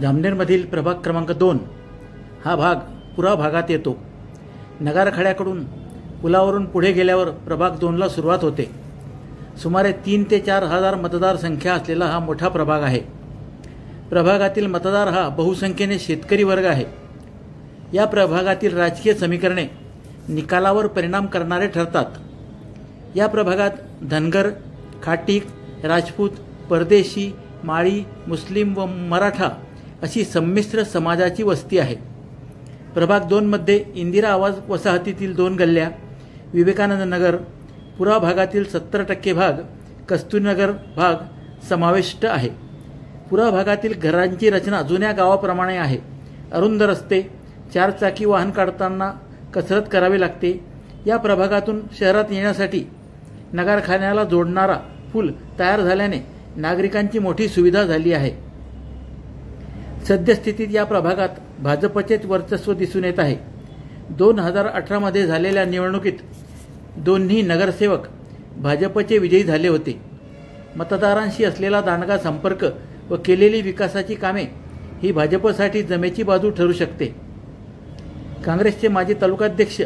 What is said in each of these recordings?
जामनेरमधील प्रभाग क्रमांक 2 हा भाग पुरा भागात येतो। नगारखेड्याकडून पुलावरून पुढे गेल्यावर प्रभाग 2ला सुरुवात होते। सुमारे 3 ते 4 हजार मतदार संख्या असलेला हा मोठा प्रभाग आहे। प्रभागातील मतदार हा बहुसंख्येने शेतकरी वर्ग आहे। या प्रभागातील राजकीय समीकरणे निकालावर परिणाम करणारे ठरतात। या प्रभागात धनगर, खाटीक, राजपूत, परदेशी, माळी, मुस्लिम व मराठा अशी संमिश्र समाजाची वस्ती आहे। प्रभाग 2 मध्ये इंदिरा आवाज वसाहतीतील 2 गल्ल्या, विवेकानंद नगर, पुरा भागातील 70% भाग, कस्तुरीनगर भाग समाविष्ट आहे। पुरा भागातील घरांची रचना जुन्या गावाप्रमाणे आहे। अरुंद रस्ते, 4 चाकी वाहन काढताना कसरत करावी लागते। या प्रभागातून शहरात येण्यासाठी नगारखान्याला जोडणारा पूल तयार झाल्याने नागरिकांची मोठी सुविधा झाली आहे। सद्यस्थितीत या प्रभागात भाजपचेच वर्चस्व दिसून येत आहे। 2018 मध्ये झालेल्या निवडणुकीत दोन्ही नगरसेवक भाजपचे विजयी झाले होते। मतदारांशी असलेला दांडगा संपर्क व केलेली विकासाची कामे ही भाजपसाठी जमेची बाजू ठरू शकते। काँग्रेसचे माजी तालुकाध्यक्ष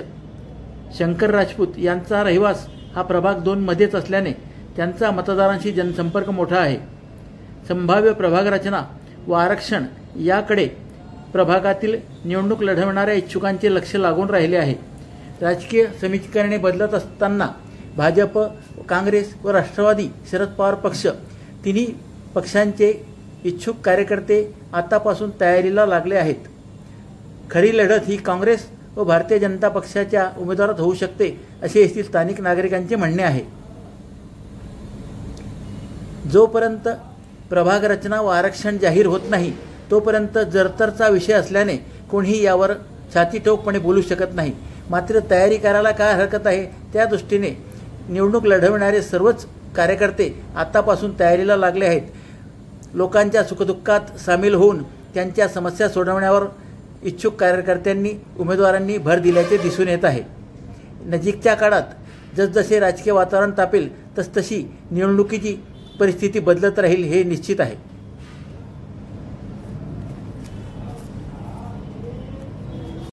शंकर राजपूत यांचा रहिवास हा प्रभाग 2 मध्येच असल्याने त्यांचा मतदारांशी जनसंपर्क मोठा आहे। संभाव्य प्रभाग रचना व आरक्षण याकडे प्रभागातील निवडणूक लढवणाऱ्या इच्छुकांचे लक्ष लागून राहिले आहे। राजकीय समीकरणे बदलत असताना भाजप, काँग्रेस व राष्ट्रवादी शरद पवार पक्ष तिन्ही पक्षांचे इच्छुक कार्यकर्ते आतापासून तयारीला लागले आहेत। खरी लढत ही काँग्रेस व भारतीय जनता पक्षाच्या उमेदवारात होऊ शकते असे येथील स्थानिक नागरिकांचे म्हणणे आहे। जोपर्यंत प्रभाग रचना व आरक्षण जाहीर होत नाही तोपर्यंत जरतरचा विषय असल्याने कोणीही यावर छातीठोकपणे बोलू शकत नाही। मात्र तयारी करायला काय हरकत आहे, त्या दृष्टीने निवडणूक लढवणारे सर्वच कार्यकर्ते आतापासून तयारीला लागले आहेत। लोकांच्या सुखदुःखात सामील होऊन त्यांच्या समस्या सोडवण्यावर इच्छुक कार्यकर्त्यांनी उमेदवारांनी भर दिल्याचे दिसून येत आहे। नजीकच्या काळात जसजसे राजकीय वातावरण तापेल तसतशी निवडणुकीची परिस्थिती बदलत राहील हे निश्चित आहे।